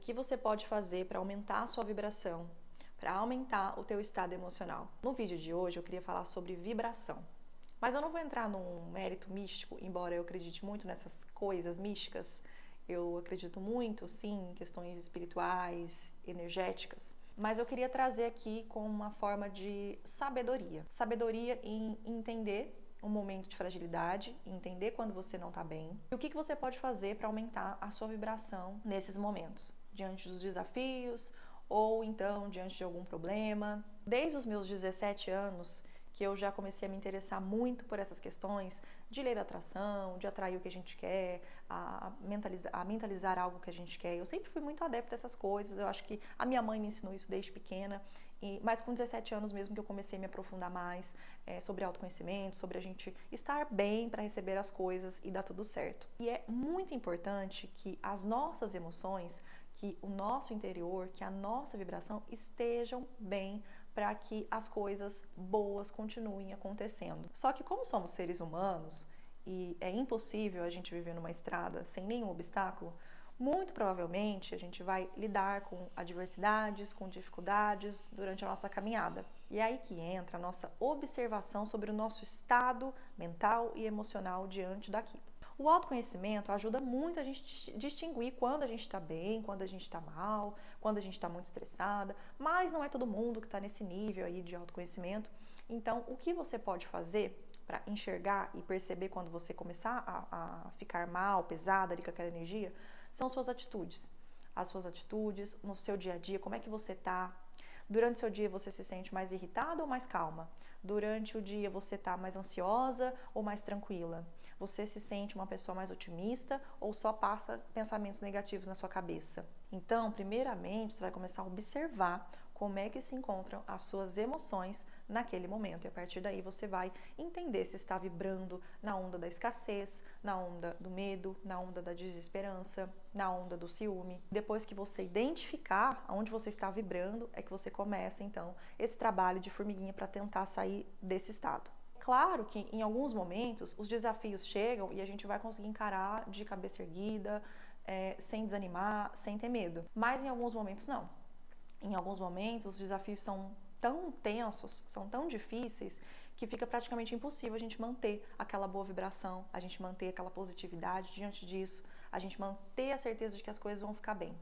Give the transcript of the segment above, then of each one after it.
O que você pode fazer para aumentar a sua vibração, para aumentar o teu estado emocional? No vídeo de hoje eu queria falar sobre vibração, mas eu não vou entrar num mérito místico, embora eu acredite muito nessas coisas místicas. Eu acredito muito, sim, em questões espirituais, energéticas, mas eu queria trazer aqui com uma forma de sabedoria. Sabedoria em entender um momento de fragilidade, entender quando você não está bem e o que você pode fazer para aumentar a sua vibração nesses momentos, diante dos desafios ou então diante de algum problema. Desde os meus 17 anos que eu já comecei a me interessar muito por essas questões de lei da atração, de atrair o que a gente quer, a mentalizar algo que a gente quer. Eu sempre fui muito adepta dessas coisas, eu acho que a minha mãe me ensinou isso desde pequena, mas com 17 anos mesmo que eu comecei a me aprofundar mais sobre autoconhecimento, sobre a gente estar bem para receber as coisas e dar tudo certo. E é muito importante que as nossas emoções, que o nosso interior, que a nossa vibração estejam bem para que as coisas boas continuem acontecendo. Só que como somos seres humanos e é impossível a gente viver numa estrada sem nenhum obstáculo, muito provavelmente a gente vai lidar com adversidades, com dificuldades durante a nossa caminhada. E é aí que entra a nossa observação sobre o nosso estado mental e emocional diante daquilo. O autoconhecimento ajuda muito a gente distinguir quando a gente está bem, quando a gente está mal, quando a gente está muito estressada, mas não é todo mundo que está nesse nível aí de autoconhecimento. Então, o que você pode fazer para enxergar e perceber quando você começar a ficar mal, pesada ali com aquela energia, são suas atitudes. As suas atitudes no seu dia a dia, como é que você está? Durante o seu dia você se sente mais irritada ou mais calma? Durante o dia você está mais ansiosa ou mais tranquila? Você se sente uma pessoa mais otimista ou só passa pensamentos negativos na sua cabeça? Então, primeiramente, você vai começar a observar como é que se encontram as suas emoções naquele momento. E a partir daí você vai entender se está vibrando na onda da escassez, na onda do medo, na onda da desesperança, na onda do ciúme. Depois que você identificar onde você está vibrando, é que você começa, então, esse trabalho de formiguinha para tentar sair desse estado. Claro que em alguns momentos os desafios chegam e a gente vai conseguir encarar de cabeça erguida, sem desanimar, sem ter medo. Mas em alguns momentos não. Em alguns momentos os desafios são tão tensos, são tão difíceis, que fica praticamente impossível a gente manter aquela boa vibração, a gente manter aquela positividade diante disso, a gente manter a certeza de que as coisas vão ficar bem.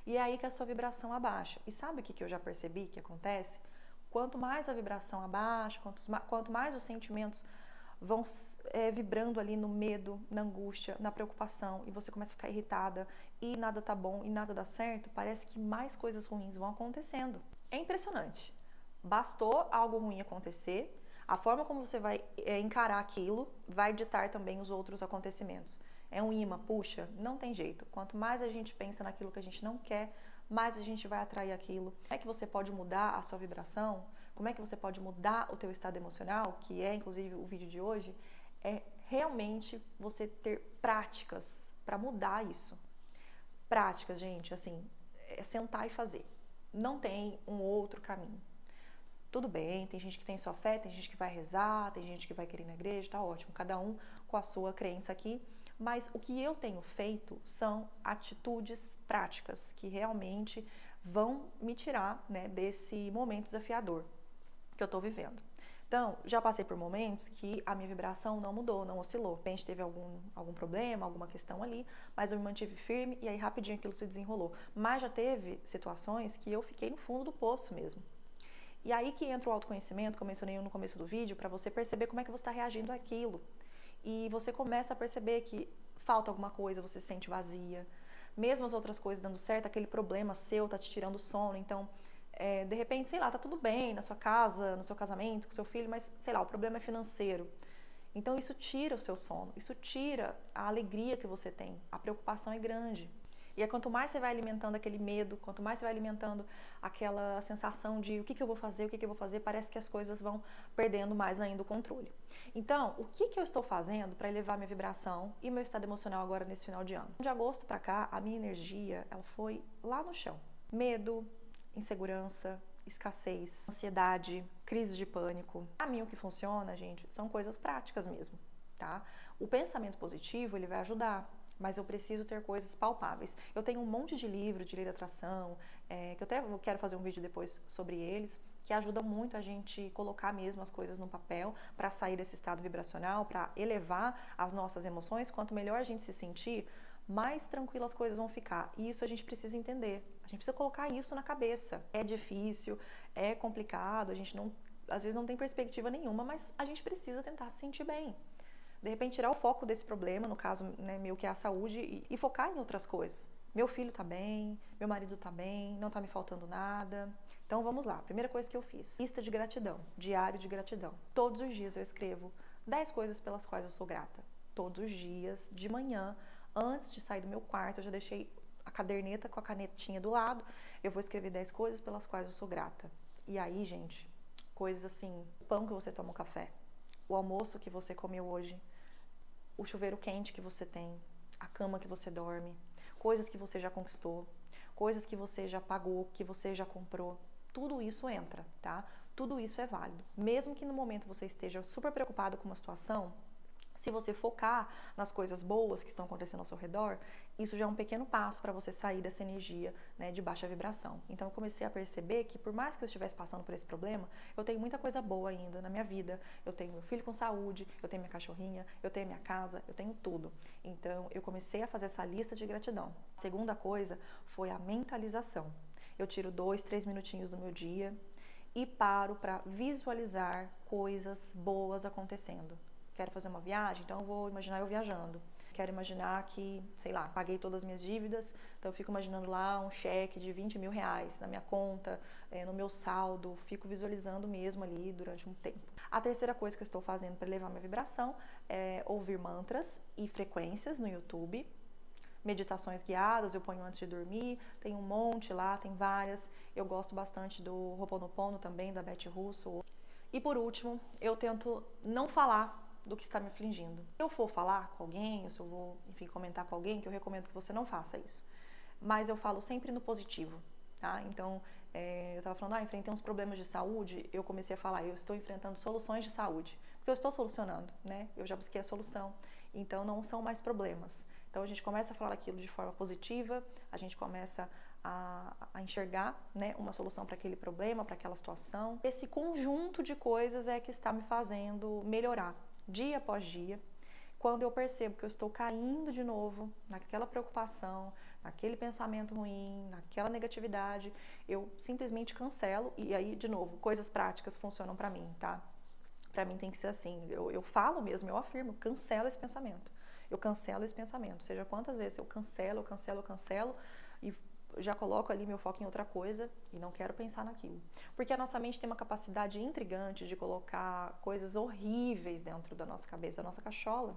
E é aí que a sua vibração abaixa. E sabe o que eu já percebi que acontece? Quanto mais a vibração abaixa, quanto mais os sentimentos vão vibrando ali no medo, na angústia, na preocupação, e você começa a ficar irritada e nada tá bom e nada dá certo, parece que mais coisas ruins vão acontecendo. É impressionante. Bastou algo ruim acontecer, a forma como você vai encarar aquilo vai ditar também os outros acontecimentos. É um imã, puxa, não tem jeito. Quanto mais a gente pensa naquilo que a gente não quer, mais a gente vai atrair aquilo. Como é que você pode mudar a sua vibração? Como é que você pode mudar o teu estado emocional? Que é, inclusive, o vídeo de hoje. É realmente você ter práticas para mudar isso. Práticas, gente, assim, é sentar e fazer. Não tem um outro caminho. Tudo bem, tem gente que tem sua fé, tem gente que vai rezar, tem gente que vai querer ir na igreja, tá ótimo. Cada um com a sua crença aqui. Mas o que eu tenho feito são atitudes práticas que realmente vão me tirar, né, desse momento desafiador que eu estou vivendo. Então, já passei por momentos que a minha vibração não mudou, não oscilou. De repente teve algum problema, alguma questão ali, mas eu me mantive firme e aí rapidinho aquilo se desenrolou. Mas já teve situações que eu fiquei no fundo do poço mesmo. E aí que entra o autoconhecimento, que eu mencionei no começo do vídeo, para você perceber como é que você está reagindo àquilo. E você começa a perceber que falta alguma coisa, você se sente vazia. Mesmo as outras coisas dando certo, aquele problema seu tá te tirando o sono. Então, de repente, sei lá, tá tudo bem na sua casa, no seu casamento, com seu filho, mas, sei lá, o problema é financeiro. Então, isso tira o seu sono, isso tira a alegria que você tem. A preocupação é grande. E quanto mais você vai alimentando aquele medo, quanto mais você vai alimentando aquela sensação de o que eu vou fazer, o que eu vou fazer, parece que as coisas vão perdendo mais ainda o controle. Então, o que eu estou fazendo para elevar minha vibração e meu estado emocional agora nesse final de ano? De agosto para cá, a minha energia ela foi lá no chão. Medo, insegurança, escassez, ansiedade, crise de pânico. Para mim, o que funciona, gente, são coisas práticas mesmo, tá? O pensamento positivo, ele vai ajudar. mas eu preciso ter coisas palpáveis. Eu tenho um monte de livro de lei da atração, que eu até quero fazer um vídeo depois sobre eles, que ajuda muito a gente colocar mesmo as coisas no papel para sair desse estado vibracional, para elevar as nossas emoções. Quanto melhor a gente se sentir, mais tranquilas as coisas vão ficar. E isso a gente precisa entender. A gente precisa colocar isso na cabeça. É difícil, é complicado, a gente não, às vezes não tem perspectiva nenhuma, mas a gente precisa tentar se sentir bem. De repente tirar o foco desse problema, no caso, né, meu, que é a saúde, e focar em outras coisas. Meu filho tá bem, meu marido tá bem, não tá me faltando nada. Então vamos lá, primeira coisa que eu fiz, lista de gratidão, diário de gratidão. Todos os dias eu escrevo 10 coisas pelas quais eu sou grata. Todos os dias, de manhã, antes de sair do meu quarto, eu já deixei a caderneta com a canetinha do lado, eu vou escrever 10 coisas pelas quais eu sou grata. E aí, gente, coisas assim, o pão que você toma um café, o almoço que você comeu hoje, o chuveiro quente que você tem, a cama que você dorme, coisas que você já conquistou, coisas que você já pagou, que você já comprou, tudo isso entra, tá? Tudo isso é válido. Mesmo que no momento você esteja super preocupado com uma situação, se você focar nas coisas boas que estão acontecendo ao seu redor, isso já é um pequeno passo para você sair dessa energia, né, de baixa vibração. Então eu comecei a perceber que por mais que eu estivesse passando por esse problema, eu tenho muita coisa boa ainda na minha vida. Eu tenho meu filho com saúde, eu tenho minha cachorrinha, eu tenho minha casa, eu tenho tudo. Então eu comecei a fazer essa lista de gratidão. A segunda coisa foi a mentalização. Eu tiro 2, 3 minutinhos do meu dia e paro para visualizar coisas boas acontecendo. Quero fazer uma viagem, então eu vou imaginar eu viajando. Quero imaginar que, sei lá, paguei todas as minhas dívidas, então eu fico imaginando lá um cheque de 20 mil reais na minha conta, no meu saldo, fico visualizando mesmo ali durante um tempo. A terceira coisa que eu estou fazendo para elevar minha vibração é ouvir mantras e frequências no YouTube. Meditações guiadas, eu ponho antes de dormir, tem um monte lá, tem várias. Eu gosto bastante do Ho'oponopono também, da Beth Russo. E por último, eu tento não falar do que está me afligindo. Se eu for falar com alguém, ou se eu vou, enfim, comentar com alguém, que eu recomendo que você não faça isso. Mas eu falo sempre no positivo, tá? Então, eu estava falando, enfrentei uns problemas de saúde, eu comecei a falar, eu estou enfrentando soluções de saúde, porque eu estou solucionando, né? Eu já busquei a solução, então não são mais problemas. Então a gente começa a falar aquilo de forma positiva, a gente começa a enxergar, né, uma solução para aquele problema, para aquela situação. Esse conjunto de coisas é que está me fazendo melhorar dia após dia. Quando eu percebo que eu estou caindo de novo naquela preocupação, naquele pensamento ruim, naquela negatividade, eu simplesmente cancelo. E aí, de novo, coisas práticas funcionam para mim, tá? Para mim tem que ser assim, eu falo mesmo, eu afirmo, cancelo esse pensamento. Eu cancelo esse pensamento, seja quantas vezes eu cancelo e já coloco ali meu foco em outra coisa e não quero pensar naquilo. Porque a nossa mente tem uma capacidade intrigante de colocar coisas horríveis dentro da nossa cabeça, da nossa cachola.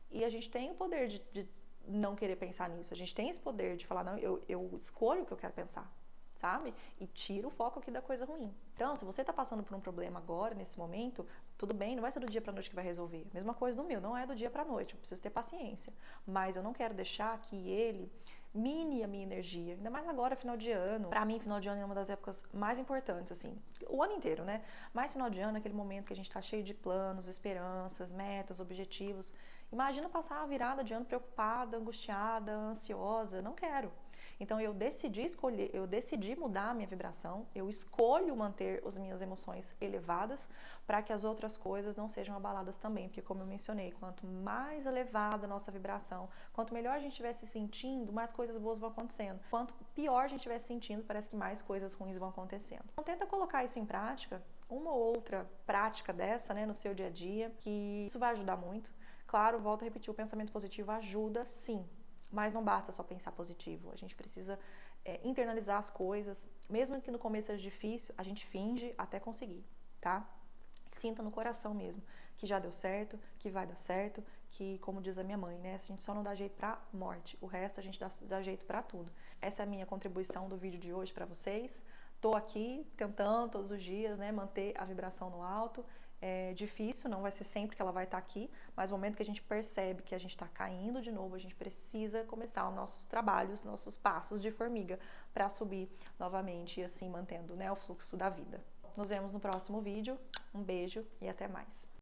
E a gente tem o poder de não querer pensar nisso. A gente tem esse poder de falar, não, eu escolho o que eu quero pensar, sabe? E tiro o foco aqui da coisa ruim. Então, se você está passando por um problema agora, nesse momento, tudo bem, não vai ser do dia para noite que vai resolver. Mesma coisa do meu, não é do dia para noite, eu preciso ter paciência. Mas eu não quero deixar que ele mine a minha energia, ainda mais agora, final de ano. Pra mim, final de ano é uma das épocas mais importantes, assim, o ano inteiro, né? Mas final de ano é aquele momento que a gente tá cheio de planos, esperanças, metas, objetivos. Imagina passar a virada de ano preocupada, angustiada, ansiosa, não quero. Então eu decidi mudar a minha vibração, eu escolho manter as minhas emoções elevadas para que as outras coisas não sejam abaladas também, porque como eu mencionei, quanto mais elevada a nossa vibração, quanto melhor a gente estiver se sentindo, mais coisas boas vão acontecendo. Quanto pior a gente estiver se sentindo, parece que mais coisas ruins vão acontecendo. Então tenta colocar isso em prática, uma ou outra prática dessa, né, no seu dia a dia, que isso vai ajudar muito. Claro, volto a repetir, o pensamento positivo ajuda sim, mas não basta só pensar positivo, a gente precisa internalizar as coisas, mesmo que no começo seja difícil, a gente finge até conseguir, tá? Sinta no coração mesmo, que já deu certo, que vai dar certo, que, como diz a minha mãe, né, a gente só não dá jeito pra morte, o resto a gente dá jeito pra tudo. Essa é a minha contribuição do vídeo de hoje pra vocês. Tô aqui tentando todos os dias, né, manter a vibração no alto. É difícil, não vai ser sempre que ela vai estar aqui, mas no momento que a gente percebe que a gente está caindo de novo, a gente precisa começar os nossos trabalhos, nossos passos de formiga para subir novamente e assim mantendo, né, o fluxo da vida. Nos vemos no próximo vídeo, um beijo e até mais!